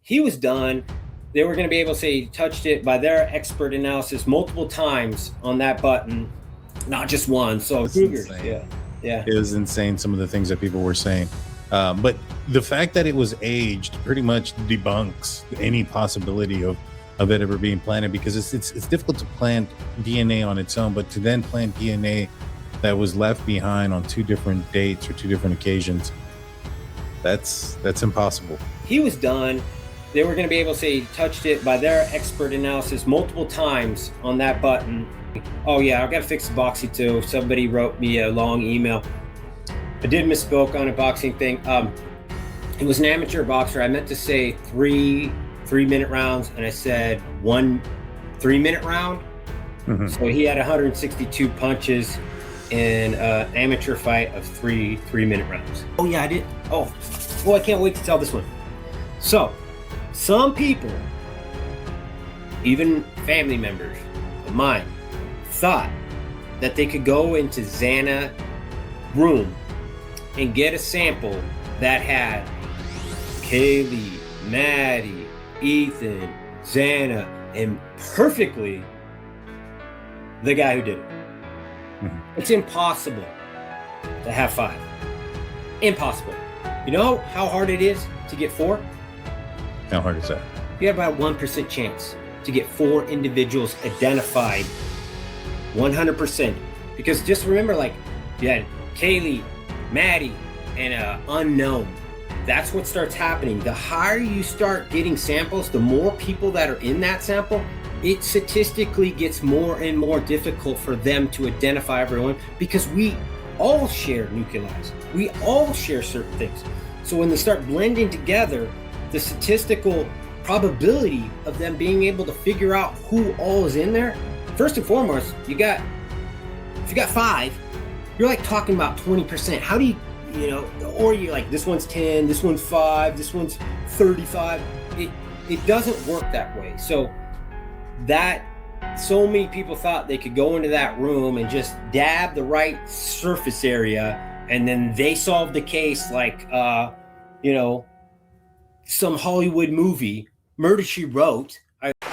He was done. They were going to be able to say he touched it by their expert analysis multiple times on that button, not just one. So Kruger's, yeah. It was insane, some of the things that people were saying. But the fact that it was aged pretty much debunks any possibility of it ever being planted, because it's difficult to plant DNA on its own, but to then plant DNA that was left behind on two different dates or two different occasions, that's impossible. He was done. They were going to be able to say he touched it by their expert analysis multiple times on that button. Oh yeah, I got to fix the boxing too. Somebody wrote me a long email. I did misspoke on a boxing thing. It was an amateur boxer. I meant to say three 3-minute rounds, and I said 1 3-minute round. Mm-hmm. So he had 162 punches in an amateur fight of 3-minute rounds. Oh yeah, I did. Oh, I can't wait to tell this one. So, some people, even family members of mine, thought that they could go into Xana room and get a sample that had Kaylee, Maddie, Ethan, Xana, and perfectly the guy who did it. Mm-hmm. It's impossible to have 5. Impossible. You know how hard it is to get 4? How hard is that? You have about 1% chance to get 4 individuals identified 100%. Because just remember, like, you had Kaylee, Maddie, and unknown. That's what starts happening. The higher you start getting samples, the more people that are in that sample, it statistically gets more and more difficult for them to identify everyone, because we all share nuclei. We all share certain things. So when they start blending together, the statistical probability of them being able to figure out who all is in there, first and foremost, if you got 5, you're like talking about 20%. How do you know, or you're like, this one's 10, this one's 5, this one's 35. It doesn't work that way. So many people thought they could go into that room and just dab the right surface area, and then they solved the case like, some Hollywood movie, Murder, She Wrote.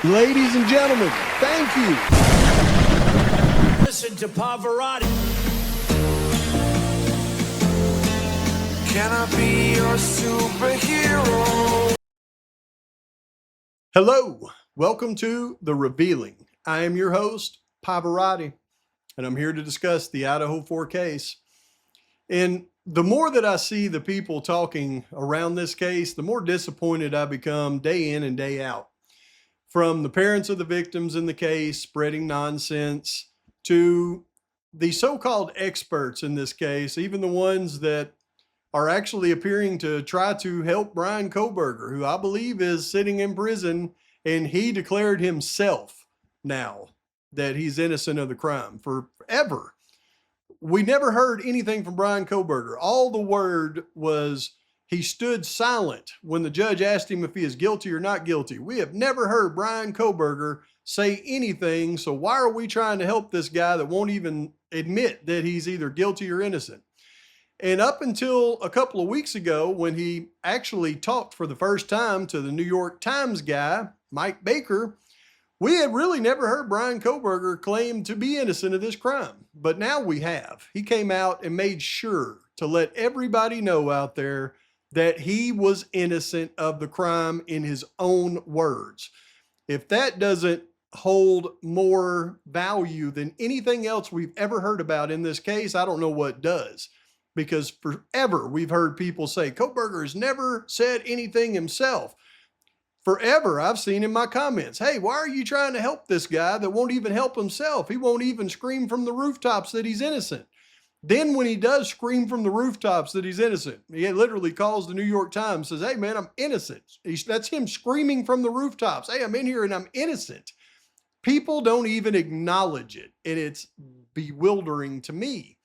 Ladies and gentlemen, thank you. Listen to Pavarotti. Can I be your superhero? Hello, welcome to The Revealing. I am your host, Pavarotti, and I'm here to discuss the Idaho 4 case. And the more that I see the people talking around this case, the more disappointed I become day in and day out. From the parents of the victims in the case spreading nonsense to the so-called experts in this case, even the ones that are actually appearing to try to help Bryan Kohberger, who I believe is sitting in prison, and he declared himself now that he's innocent of the crime forever. We never heard anything from Bryan Kohberger. All the word was he stood silent when the judge asked him if he is guilty or not guilty. We have never heard Bryan Kohberger say anything, so why are we trying to help this guy that won't even admit that he's either guilty or innocent? And up until a couple of weeks ago, when he actually talked for the first time to the New York Times guy, Mike Baker, we had really never heard Bryan Kohberger claim to be innocent of this crime. But now we have. He came out and made sure to let everybody know out there that he was innocent of the crime in his own words. If that doesn't hold more value than anything else we've ever heard about in this case, I don't know what does. Because forever we've heard people say, Kohberger has never said anything himself. Forever I've seen in my comments, hey, why are you trying to help this guy that won't even help himself? He won't even scream from the rooftops that he's innocent. Then when he does scream from the rooftops that he's innocent, he literally calls the New York Times, says, hey man, I'm innocent. That's him screaming from the rooftops. Hey, I'm in here and I'm innocent. People don't even acknowledge it. And it's bewildering to me.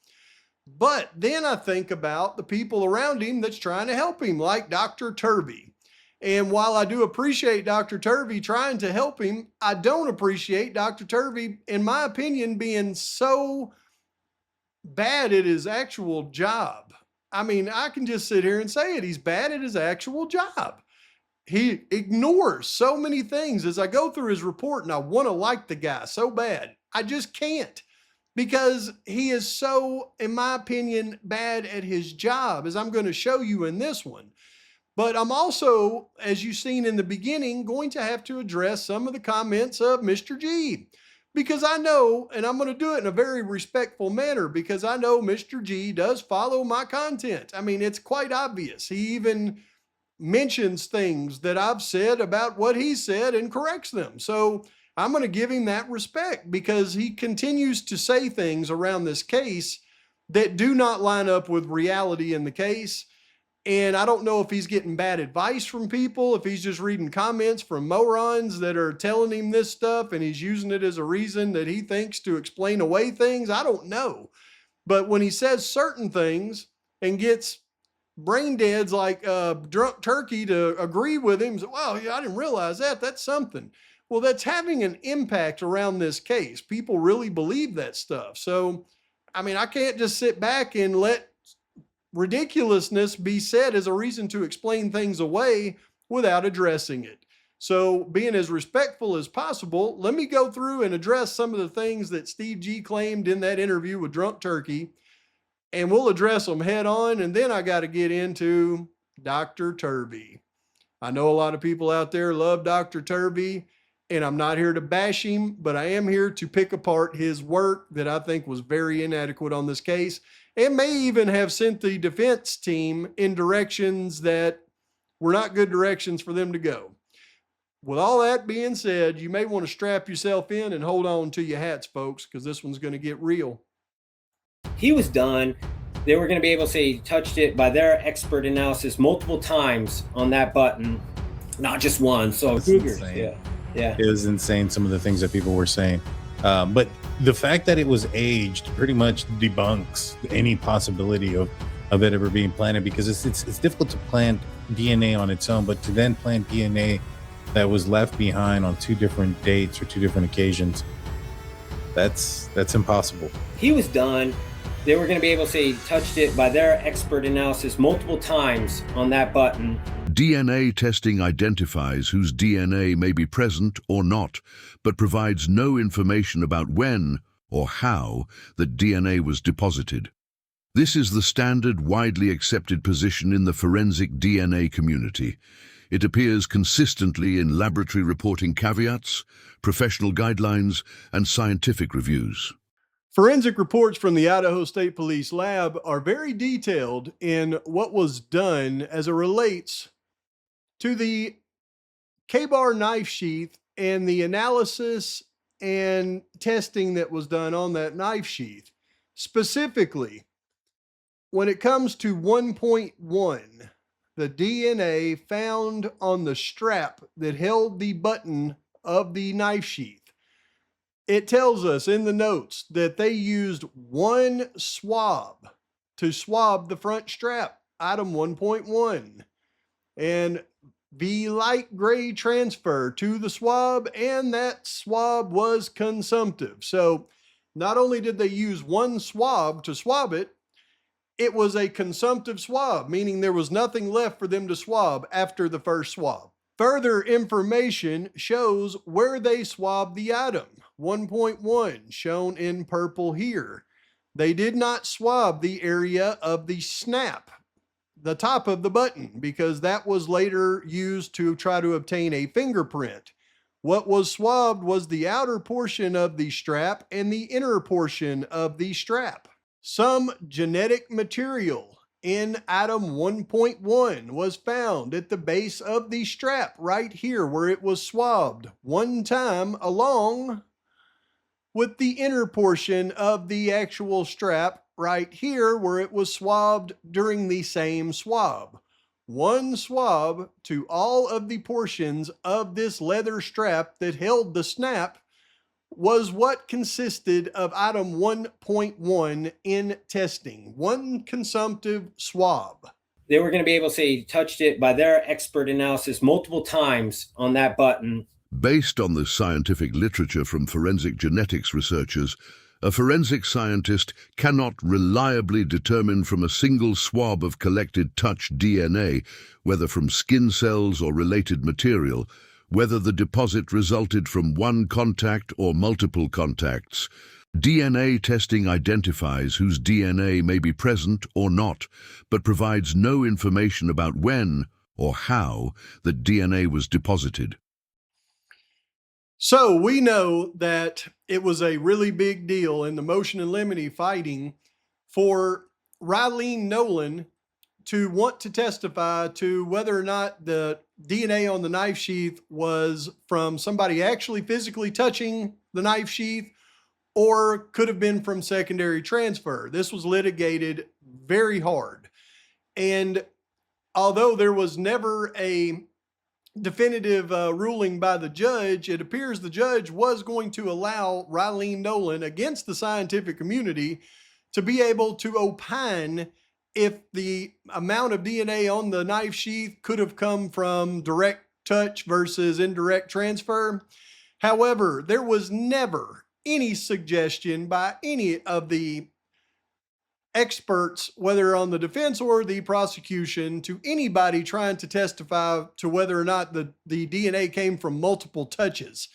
But then I think about the people around him that's trying to help him, like Dr. Turvey. And while I do appreciate Dr. Turvey trying to help him, I don't appreciate Dr. Turvey, in my opinion, being so bad at his actual job. I mean, I can just sit here and say it. He's bad at his actual job. he ignores so many things as I go through his report, and I want to like the guy so bad. I just can't, because he is so, in my opinion, bad at his job, as I'm going to show you in this one. But I'm also, as you've seen in the beginning, going to have to address some of the comments of Mr. G. Because I know, and I'm going to do it in a very respectful manner, because I know Mr. G does follow my content. I mean, it's quite obvious. He even mentions things that I've said about what he said and corrects them. So I'm going to give him that respect, because he continues to say things around this case that do not line up with reality in the case. And I don't know if he's getting bad advice from people, if he's just reading comments from morons that are telling him this stuff and he's using it as a reason that he thinks to explain away things. I don't know. But when he says certain things and gets brain deads like Drunk Turkey to agree with him, so, well, yeah, I didn't realize that. That's something. Well, that's having an impact around this case. People really believe that stuff. So, I mean, I can't just sit back and let ridiculousness be said as a reason to explain things away without addressing it. So, being as respectful as possible, let me go through and address some of the things that Steve G claimed in that interview with Drunk Turkey, and we'll address them head on. And then I got to get into Dr. Turvey. I know a lot of people out there love Dr. Turvey, and I'm not here to bash him, but I am here to pick apart his work that I think was very inadequate on this case, and may even have sent the defense team in directions that were not good directions for them to go. With all that being said, you may want to strap yourself in and hold on to your hats, folks, because this one's going to get real. He was done. They were going to be able to say he touched it by their expert analysis multiple times on that button, not just one. So insane. Yeah. It was insane, some of the things that people were saying. But the fact that it was aged pretty much debunks any possibility of it ever being planted, because it's difficult to plant DNA on its own, but to then plant DNA that was left behind on two different dates or two different occasions, that's impossible. He was done. They were going to be able to say he touched it by their expert analysis multiple times on that button. DNA testing identifies whose DNA may be present or not, but provides no information about when or how the DNA was deposited. This is the standard, widely accepted position in the forensic DNA community. It appears consistently in laboratory reporting caveats, professional guidelines, and scientific reviews. Forensic reports from the Idaho State Police Lab are very detailed in what was done as it relates to the K-bar knife sheath and the analysis and testing that was done on that knife sheath. Specifically, when it comes to 1.1, the DNA found on the strap that held the button of the knife sheath, it tells us in the notes that they used one swab to swab the front strap, item 1.1, and the light gray transfer to the swab, and that swab was consumptive. So not only did they use one swab to swab it, it was a consumptive swab, meaning there was nothing left for them to swab after the first swab. Further information shows where they swabbed the item, 1.1, shown in purple here. They did not swab the area of the snap, the top of the button, because that was later used to try to obtain a fingerprint. What was swabbed was the outer portion of the strap and the inner portion of the strap. Some genetic material in item 1.1 was found at the base of the strap right here where it was swabbed one time, along with the inner portion of the actual strap right here where it was swabbed during the same swab. One swab to all of the portions of this leather strap that held the snap was what consisted of item 1.1 in testing. One consumptive swab. They were going to be able to say he touched it by their expert analysis multiple times on that button. Based on the scientific literature from forensic genetics researchers, A forensic scientist cannot reliably determine from a single swab of collected touch DNA, whether from skin cells or related material, whether the deposit resulted from one contact or multiple contacts. DNA testing identifies whose DNA may be present or not, but provides no information about when or how the DNA was deposited. So we know that it was a really big deal in the motion in limine fighting for Riley Nolan to want to testify to whether or not the DNA on the knife sheath was from somebody actually physically touching the knife sheath or could have been from secondary transfer. This was litigated very hard. And although there was never a definitive ruling by the judge, it appears the judge was going to allow Riley Nolan, against the scientific community, to be able to opine if the amount of DNA on the knife sheath could have come from direct touch versus indirect transfer. However, there was never any suggestion by any of the experts, whether on the defense or the prosecution, to anybody trying to testify to whether or not the DNA came from multiple touches.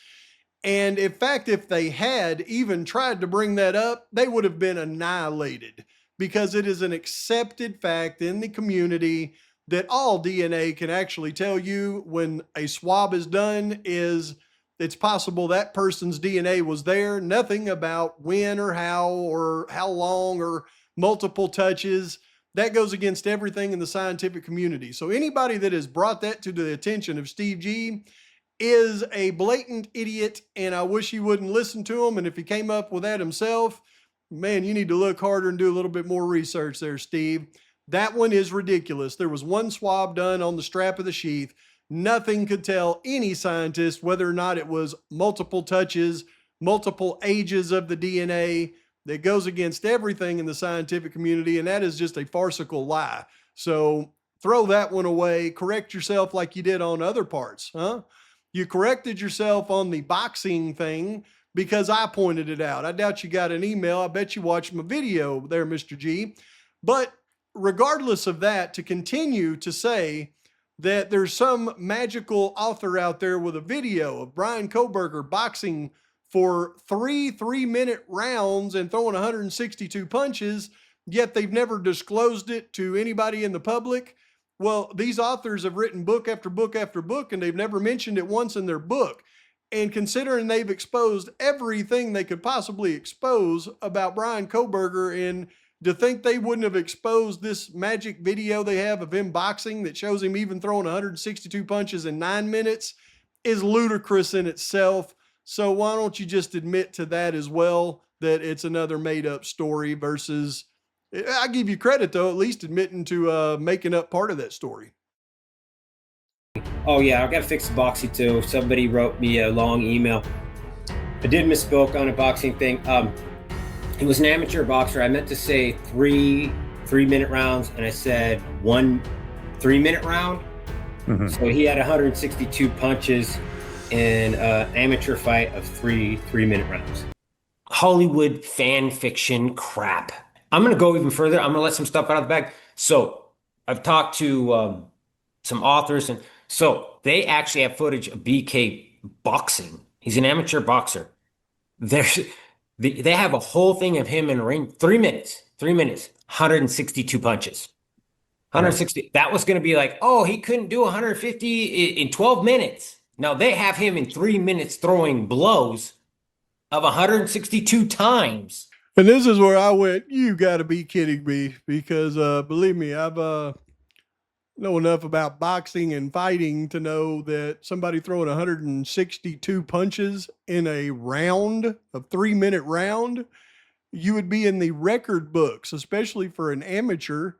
And in fact, if they had even tried to bring that up, they would have been annihilated, because it is an accepted fact in the community that all DNA can actually tell you when a swab is done is it's possible that person's DNA was there. Nothing about when or how long or multiple touches. That goes against everything in the scientific community. So anybody that has brought that to the attention of Steve G is a blatant idiot, and I wish he wouldn't listen to him. And if he came up with that himself, man, you need to look harder and do a little bit more research there, Steve. That one is ridiculous. There was one swab done on the strap of the sheath. Nothing could tell any scientist whether or not it was multiple touches, multiple ages of the DNA. That goes against everything in the scientific community, and that is just a farcical lie. So throw that one away. Correct yourself like you did on other parts, huh? You corrected yourself on the boxing thing because I pointed it out. I doubt you got an email. I bet you watched my video there, Mr. G. But regardless of that, to continue to say that there's some magical author out there with a video of Brian Kohberger boxing for three-minute rounds and throwing 162 punches, yet they've never disclosed it to anybody in the public. Well, these authors have written book after book after book, and they've never mentioned it once in their book. And considering they've exposed everything they could possibly expose about Brian Kohberger, and to think they wouldn't have exposed this magic video they have of him boxing that shows him even throwing 162 punches in 9 minutes is ludicrous in itself. So why don't you just admit to that as well, that it's another made up story versus, I give you credit though, at least admitting to making up part of that story. Oh yeah, I gotta fix the boxing too. Somebody wrote me a long email. I did misspoke on a boxing thing. He was an amateur boxer. I meant to say three-minute rounds, and I said 1 3-minute round. Mm-hmm. So he had 162 punches in an amateur fight of three-minute rounds. Hollywood fan fiction crap. I'm going to go even further. I'm going to let some stuff out of the bag. So I've talked to some authors, and so they actually have footage of BK boxing. He's an amateur boxer. They have a whole thing of him in the ring, 3 minutes, 162 punches. 160. That was going to be like, oh, he couldn't do 150 in 12 minutes. Now they have him in 3 minutes throwing blows of 162 times. And this is where I went, you got to be kidding me, because believe me, I've know enough about boxing and fighting to know that somebody throwing 162 punches in a round, a 3-minute round, you would be in the record books, especially for an amateur.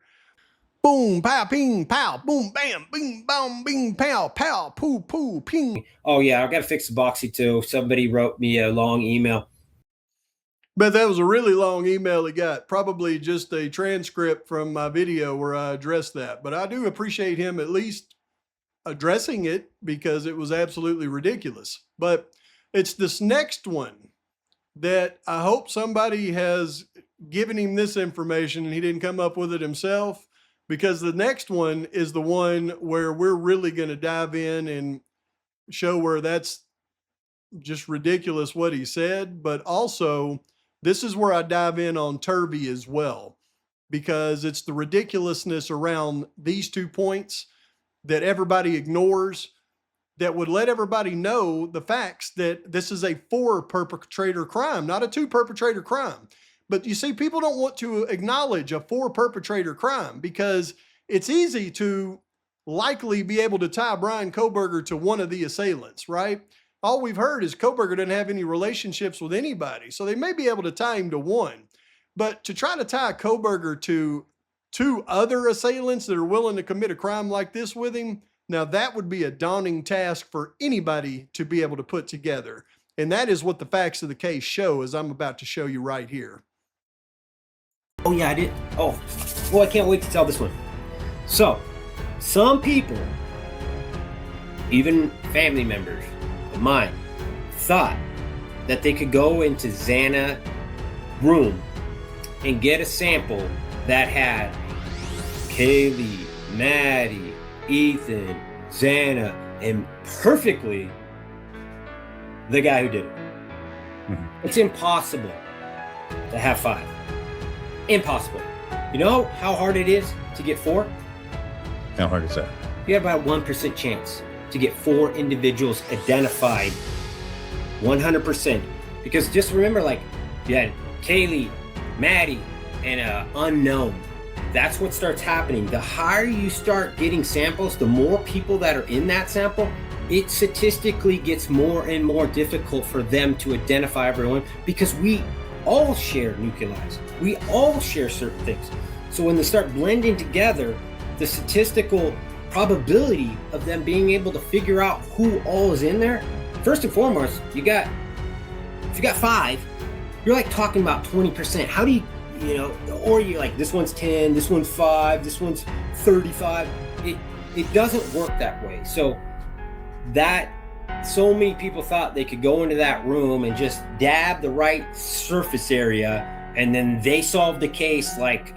Boom, pow, ping, pow, boom, bam, bing, bam, bing, pow, pow, poo, poo, ping. Oh yeah, I got to fix the boxing too. Somebody wrote me a long email. But that was a really long email he got. Probably just a transcript from my video where I addressed that. But I do appreciate him at least addressing it, because it was absolutely ridiculous. But it's this next one that I hope somebody has given him this information and he didn't come up with it himself, because the next one is the one where we're really going to dive in and show where that's just ridiculous what he said. But also, this is where I dive in on Turvey as well, because it's the ridiculousness around these 2 points that everybody ignores, that would let everybody know the facts that this is a 4-perpetrator crime, not a 2-perpetrator crime. But you see, people don't want to acknowledge a 4-perpetrator crime because it's easy to likely be able to tie Brian Kohberger to one of the assailants, right? All we've heard is Kohberger didn't have any relationships with anybody, so they may be able to tie him to one. But to try to tie Kohberger to 2 other assailants that are willing to commit a crime like this with him, now that would be a daunting task for anybody to be able to put together. And that is what the facts of the case show, as I'm about to show you right here. Oh yeah, I did. Oh, well, I can't wait to tell this one. So, some people, even family members of mine, thought that they could go into Xana's room and get a sample that had Kaylee, Maddie, Ethan, Xana, and perfectly the guy who did it. It's impossible to have 5. Impossible. You know how hard it is to get 4? How hard is that? You have about 1% chance to get 4 individuals identified 100%. Because just remember, like, you had Kaylee, Maddie, and unknown. That's what starts happening. The higher you start getting samples, the more people that are in that sample, it statistically gets more and more difficult for them to identify everyone, because we all share nuclei. We all share certain things. So when they start blending together, the statistical probability of them being able to figure out who all is in there, first and foremost, if you got 5, you're like talking about 20%. How do you know, or you're like, this one's 10, this one's 5, this one's 35. It doesn't work that way. So many people thought they could go into that room and just dab the right surface area, and then they solved the case like,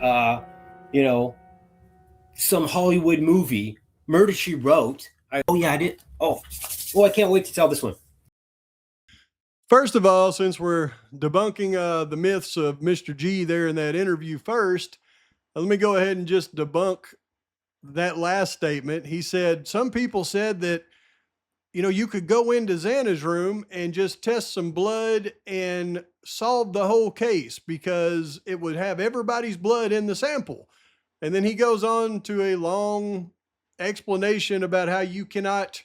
some Hollywood movie, Murder, She Wrote. Oh yeah, I did. Oh, I can't wait to tell this one. First of all, since we're debunking the myths of Mr. G there in that interview first, let me go ahead and just debunk that last statement. He said, some people said that, you could go into Xana's room and just test some blood and solve the whole case because it would have everybody's blood in the sample. And then he goes on to a long explanation about how you cannot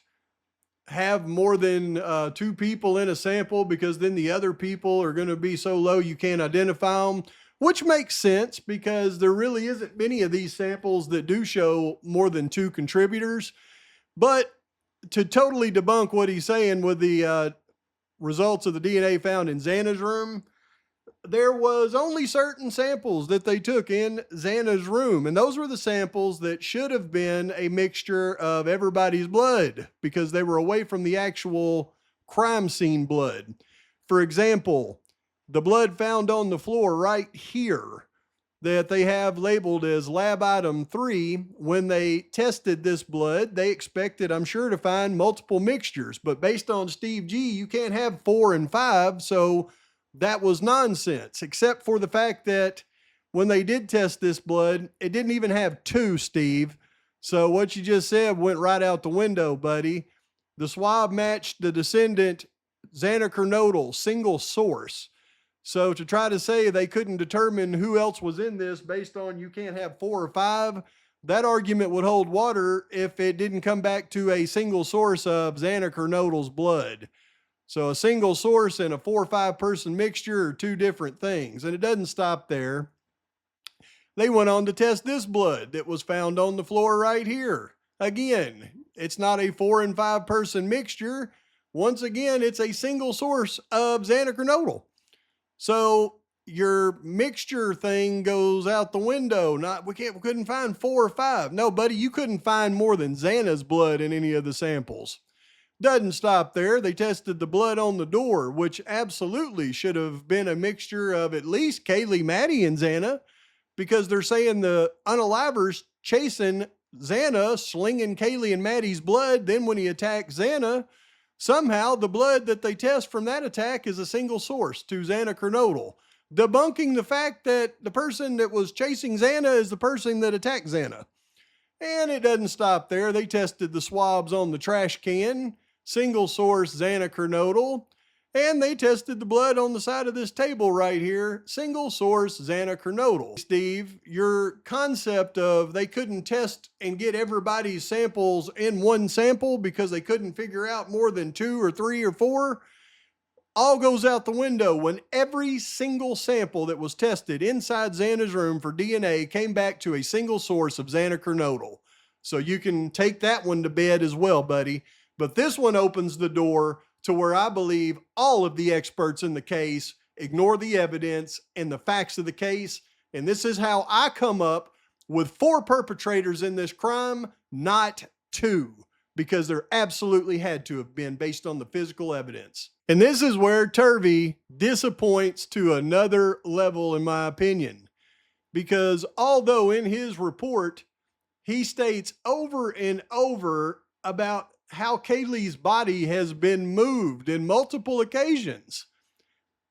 have more than 2 people in a sample because then the other people are going to be so low you can't identify them, which makes sense because there really isn't many of these samples that do show more than 2 contributors. But to totally debunk what he's saying with the results of the DNA found in Xana's room, there was only certain samples that they took in Xana's room, and those were the samples that should have been a mixture of everybody's blood because they were away from the actual crime scene blood. For example, the blood found on the floor right here that they have labeled as lab item 3, when they tested this blood, they expected, I'm sure, to find multiple mixtures, but based on Steve G, you can't have 4 and 5, so that was nonsense, except for the fact that when they did test this blood, it didn't even have 2, Steve. So what you just said went right out the window, buddy. The swab matched the descendant Xanacronodal single source. So to try to say they couldn't determine who else was in this based on you can't have 4 or 5, that argument would hold water if it didn't come back to a single source of Xanacronodal's blood. So a single source and a 4 or 5 person mixture are 2 different things. And it doesn't stop there. They went on to test this blood that was found on the floor right here. Again, it's not a 4 and 5 person mixture. Once again, it's a single source of Xanacronodal. So your mixture thing goes out the window. We couldn't find 4 or 5. No, buddy, you couldn't find more than Xana's blood in any of the samples. Doesn't stop there. They tested the blood on the door, which absolutely should have been a mixture of at least Kaylee, Maddie, and Xana, because they're saying the unalivers chasing Xana, slinging Kaylee and Maddie's blood. Then when he attacked Xana, somehow the blood that they test from that attack is a single source to Xana Kernodle, debunking the fact that the person that was chasing Xana is the person that attacked Xana. And it doesn't stop there. They tested the swabs on the trash can, single source Xana Kernodle, and they tested the blood on the side of this table right here, single source Xana Kernodle. Steve, your concept of they couldn't test and get everybody's samples in one sample because they couldn't figure out more than 2 or 3 or 4, all goes out the window when every single sample that was tested inside Xana's room for DNA came back to a single source of Xana Kernodle. So you can take that one to bed as well, buddy. But this one opens the door to where I believe all of the experts in the case ignore the evidence and the facts of the case. And this is how I come up with 4 perpetrators in this crime, not 2, because there absolutely had to have been based on the physical evidence. And this is where Turvey disappoints to another level, in my opinion, because although in his report, he states over and over about how Kaylee's body has been moved in multiple occasions.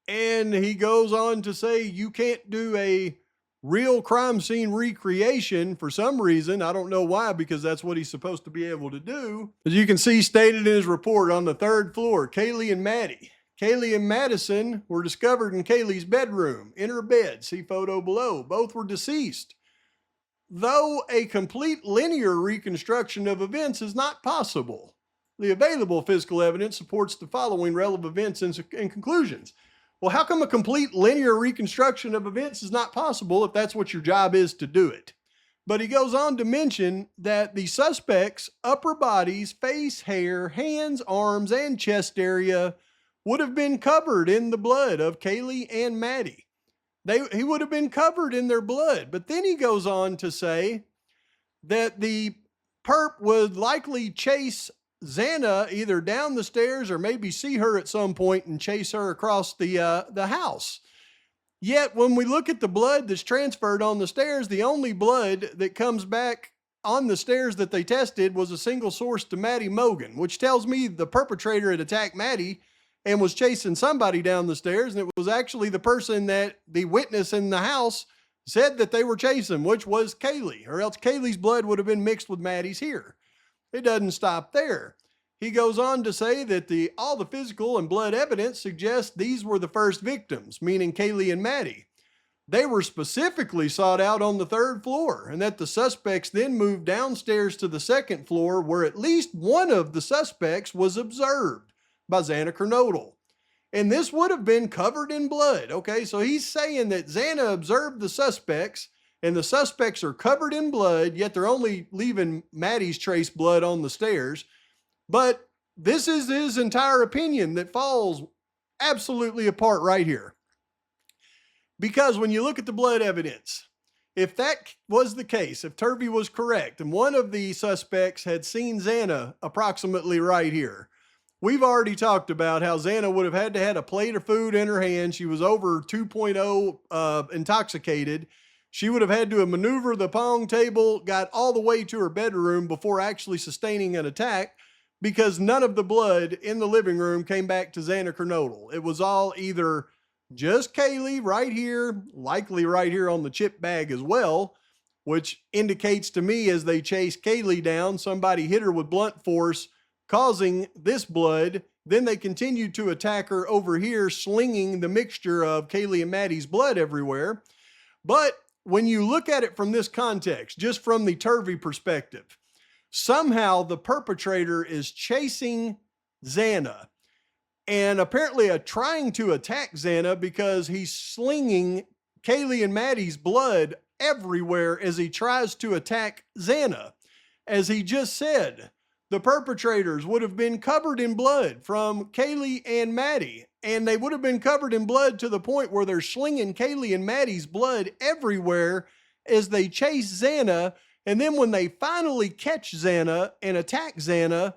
And he goes on to say you can't do a real crime scene recreation for some reason. I don't know why, because that's what he's supposed to be able to do. As you can see stated in his report, on the 3rd floor, Kaylee and Maddie. Kaylee and Madison were discovered in Kaylee's bedroom, in her bed. See photo below. Both were deceased. Though a complete linear reconstruction of events is not possible, the available physical evidence supports the following relevant events and conclusions. Well, how come a complete linear reconstruction of events is not possible if that's what your job is to do it? But he goes on to mention that the suspect's upper bodies, face, hair, hands, arms, and chest area would have been covered in the blood of Kaylee and Maddie. He would have been covered in their blood. But then he goes on to say that the perp would likely chase Xana either down the stairs or maybe see her at some point and chase her across the house. Yet when we look at the blood that's transferred on the stairs, the only blood that comes back on the stairs that they tested was a single source to Maddie Mogan, which tells me the perpetrator had attacked Maddie and was chasing somebody down the stairs, and it was actually the person that the witness in the house said that they were chasing, which was Kaylee, or else Kaylee's blood would have been mixed with Maddie's here. It doesn't stop there. He goes on to say that all the physical and blood evidence suggests these were the first victims, meaning Kaylee and Maddie. They were specifically sought out on the 3rd floor, and that the suspects then moved downstairs to the 2nd floor, where at least one of the suspects was observed by Xana Kernodle. And this would have been covered in blood. Okay, so he's saying that Xana observed the suspects, and the suspects are covered in blood, yet they're only leaving Maddie's trace blood on the stairs. But this is his entire opinion that falls absolutely apart right here. Because when you look at the blood evidence, if that was the case, if Turvey was correct, and one of the suspects had seen Xana approximately right here, we've already talked about how Xana would have had to have a plate of food in her hand. She was over 2.0 intoxicated. She would have had to maneuver the pong table, got all the way to her bedroom before actually sustaining an attack, because none of the blood in the living room came back to Xana Kernodle. It was all either just Kaylee right here, likely right here on the chip bag as well, which indicates to me as they chased Kaylee down, somebody hit her with blunt force, causing this blood. Then they continued to attack her over here, slinging the mixture of Kaylee and Maddie's blood everywhere. But when you look at it from this context, just from the Turvey perspective, somehow the perpetrator is chasing Xana and apparently trying to attack Xana because he's slinging Kaylee and Maddie's blood everywhere as he tries to attack Xana. As he just said, the perpetrators would have been covered in blood from Kaylee and Maddie, and they would have been covered in blood to the point where they're slinging Kaylee and Maddie's blood everywhere as they chase Xana. And then when they finally catch Xana and attack Xana,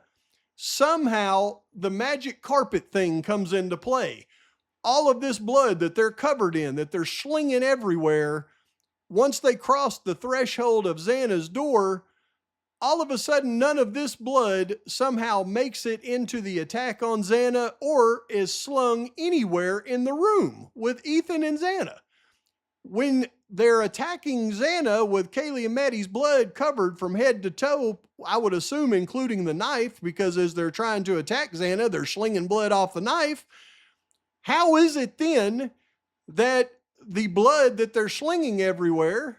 somehow the magic carpet thing comes into play. All of this blood that they're covered in, that they're slinging everywhere, once they cross the threshold of Xana's door, all of a sudden, none of this blood somehow makes it into the attack on Xana or is slung anywhere in the room with Ethan and Xana. When they're attacking Xana with Kaylee and Maddie's blood covered from head to toe, I would assume including the knife, because as they're trying to attack Xana, they're slinging blood off the knife. How is it then that the blood that they're slinging everywhere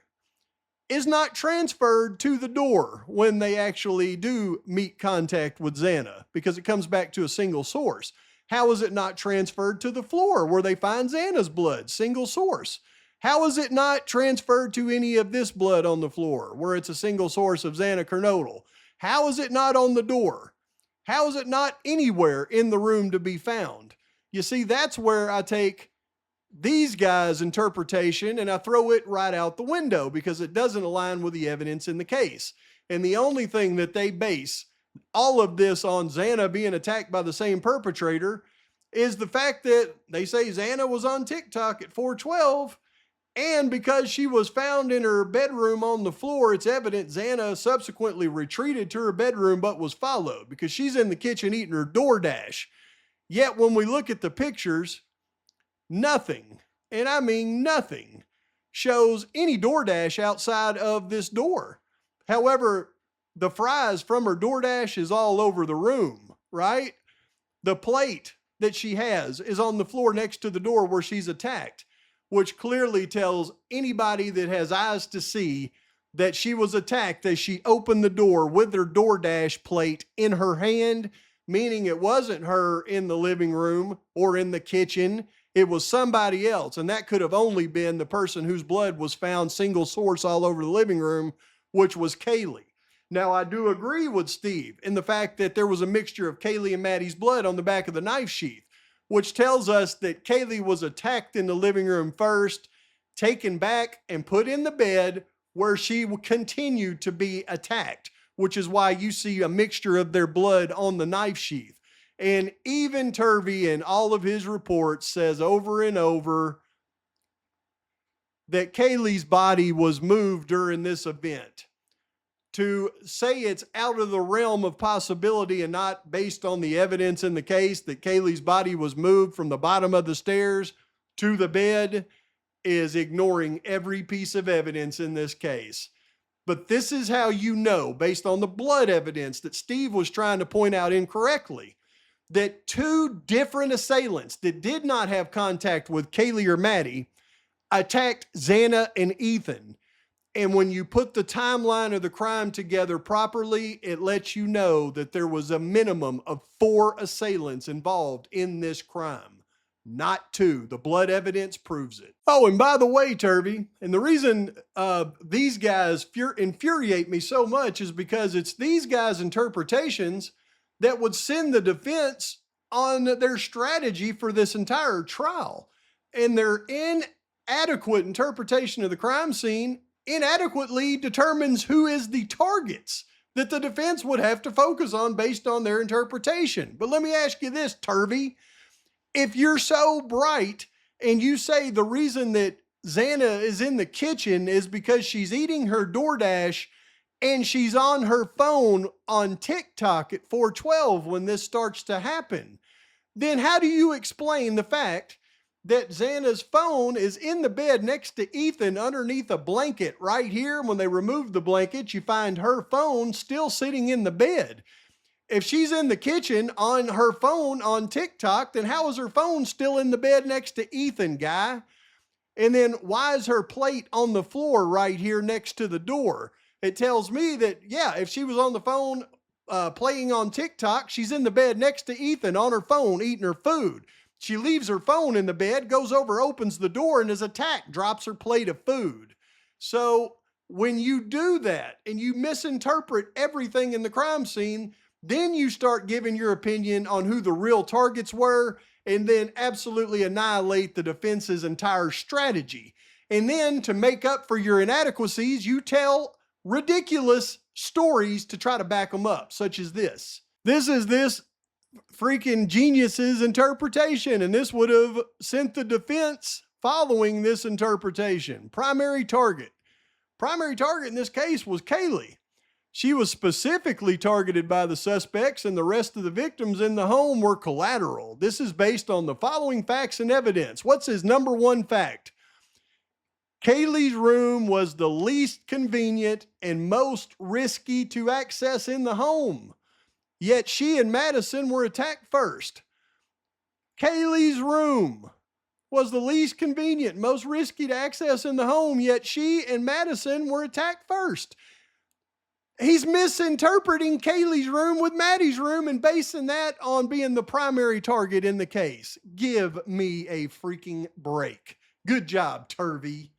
is not transferred to the door when they actually do meet contact with Xana, because it comes back to a single source? How is it not transferred to the floor where they find Xana's blood? Single source. How is it not transferred to any of this blood on the floor where it's a single source of Xana Kernodle? How is it not on the door? How is it not anywhere in the room to be found? You see, that's where I take these guys' interpretation and I throw it right out the window, because it doesn't align with the evidence in the case. And the only thing that they base all of this on, Xana being attacked by the same perpetrator, is the fact that they say Xana was on TikTok at 412, and because she was found in her bedroom on the floor, it's evident Xana subsequently retreated to her bedroom but was followed, because she's in the kitchen eating her DoorDash. Yet when we look at the pictures, nothing, and I mean nothing, shows any DoorDash outside of this door. However, the fries from her DoorDash is all over the room, right? The plate that she has is on the floor next to the door where she's attacked, which clearly tells anybody that has eyes to see that she was attacked as she opened the door with her DoorDash plate in her hand, meaning it wasn't her in the living room or in the kitchen. It was somebody else, and that could have only been the person whose blood was found single source all over the living room, which was Kaylee. Now, I do agree with Steve in the fact that there was a mixture of Kaylee and Maddie's blood on the back of the knife sheath, which tells us that Kaylee was attacked in the living room first, taken back and put in the bed where she continued to be attacked, which is why you see a mixture of their blood on the knife sheath. And even Turvey in all of his reports says over and over that Kaylee's body was moved during this event. To say it's out of the realm of possibility and not based on the evidence in the case that Kaylee's body was moved from the bottom of the stairs to the bed is ignoring every piece of evidence in this case. But this is how you know, based on the blood evidence that Steve was trying to point out incorrectly, that two different assailants that did not have contact with Kaylee or Maddie attacked Xana and Ethan. And when you put the timeline of the crime together properly, it lets you know that there was a minimum of 4 assailants involved in this crime, not 2. The blood evidence proves it. Oh, and by the way, Turvey, and the reason these guys infuriate me so much is because it's these guys' interpretations that would send the defense on their strategy for this entire trial. And their inadequate interpretation of the crime scene inadequately determines who is the targets that the defense would have to focus on based on their interpretation. But let me ask you this, Turvey. If you're so bright and you say the reason that Xana is in the kitchen is because she's eating her DoorDash and she's on her phone on TikTok at 412 when this starts to happen, then how do you explain the fact that Xana's phone is in the bed next to Ethan underneath a blanket right here? When they remove the blanket, you find her phone still sitting in the bed. If she's in the kitchen on her phone on TikTok, then how is her phone still in the bed next to Ethan, guy? And then why is her plate on the floor right here next to the door? It tells me that, yeah, if she was on the phone playing on TikTok, she's in the bed next to Ethan on her phone eating her food. She leaves her phone in the bed, goes over, opens the door, and is attacked, drops her plate of food. So when you do that and you misinterpret everything in the crime scene, then you start giving your opinion on who the real targets were, and then absolutely annihilate the defense's entire strategy. And then to make up for your inadequacies, you tell ridiculous stories to try to back them up, such as this. This is this freaking genius's interpretation, and this would have sent the defense following this interpretation. Primary target. Primary target in this case was Kaylee. She was specifically targeted by the suspects, and the rest of the victims in the home were collateral. This is based on the following facts and evidence. What's his number one fact? Kaylee's room was the least convenient and most risky to access in the home. Yet she and Madison were attacked first. Kaylee's room was the least convenient, most risky to access in the home, yet she and Madison were attacked first. He's misinterpreting Kaylee's room with Maddie's room and basing that on being the primary target in the case. Give me a freaking break. Good job, Turvey.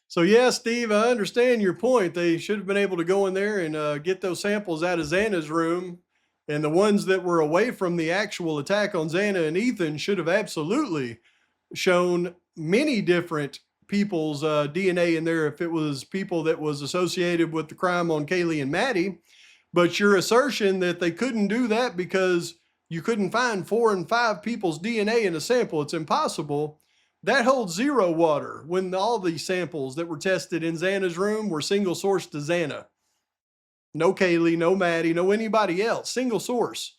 So yeah, Steve, I understand your point. They should have been able to go in there and get those samples out of Xana's room. And the ones that were away from the actual attack on Xana and Ethan should have absolutely shown many different people's DNA in there if it was people that was associated with the crime on Kaylee and Maddie. But your assertion that they couldn't do that because you couldn't find 4 and 5 people's DNA in a sample, it's impossible. That holds zero water when all these samples that were tested in Xana's room were single source to Xana. No Kaylee, no Maddie, no anybody else, single source.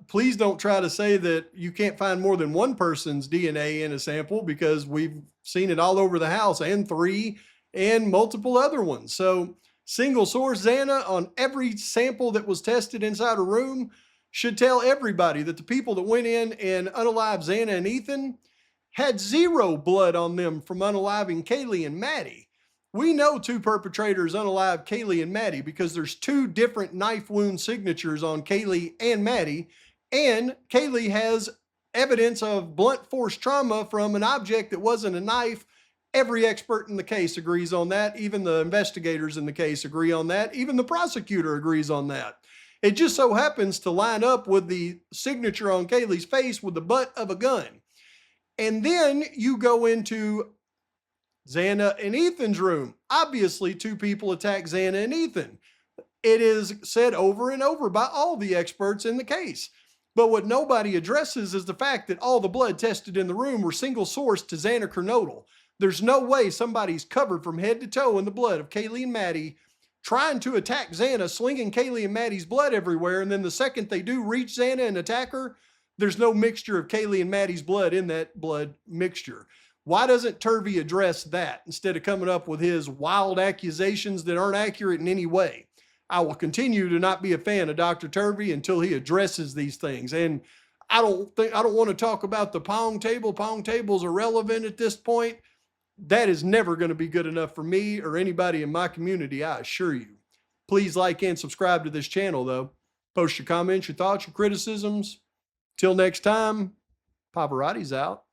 Please don't try to say that you can't find more than one person's DNA in a sample, because we've seen it all over the house, and 3 and multiple other ones. So single source Xana on every sample that was tested inside a room should tell everybody that the people that went in and unalived Xana and Ethan had zero blood on them from unaliving Kaylee and Maddie. We know 2 perpetrators unalived Kaylee and Maddie because there's 2 different knife wound signatures on Kaylee and Maddie, and Kaylee has evidence of blunt force trauma from an object that wasn't a knife. Every expert in the case agrees on that. Even the investigators in the case agree on that. Even the prosecutor agrees on that. It just so happens to line up with the signature on Kaylee's face with the butt of a gun. And then you go into Xana and Ethan's room. Obviously, 2 people attacked Xana and Ethan. It is said over and over by all the experts in the case. But what nobody addresses is the fact that all the blood tested in the room were single sourced to Xana Kernodle. There's no way somebody's covered from head to toe in the blood of Kaylee and Maddie, trying to attack Xana, slinging Kaylee and Maddie's blood everywhere, and then the second they do reach Xana and attack her, there's no mixture of Kaylee and Maddie's blood in that blood mixture. Why doesn't Turvey address that instead of coming up with his wild accusations that aren't accurate in any way? I will continue to not be a fan of Dr. Turvey until he addresses these things. And I don't want to talk about the Pong table. Pong table's irrelevant at this point. That is never going to be good enough for me or anybody in my community, I assure you. Please like and subscribe to this channel, though. Post your comments, your thoughts, your criticisms. Till next time, Pavarotti's out.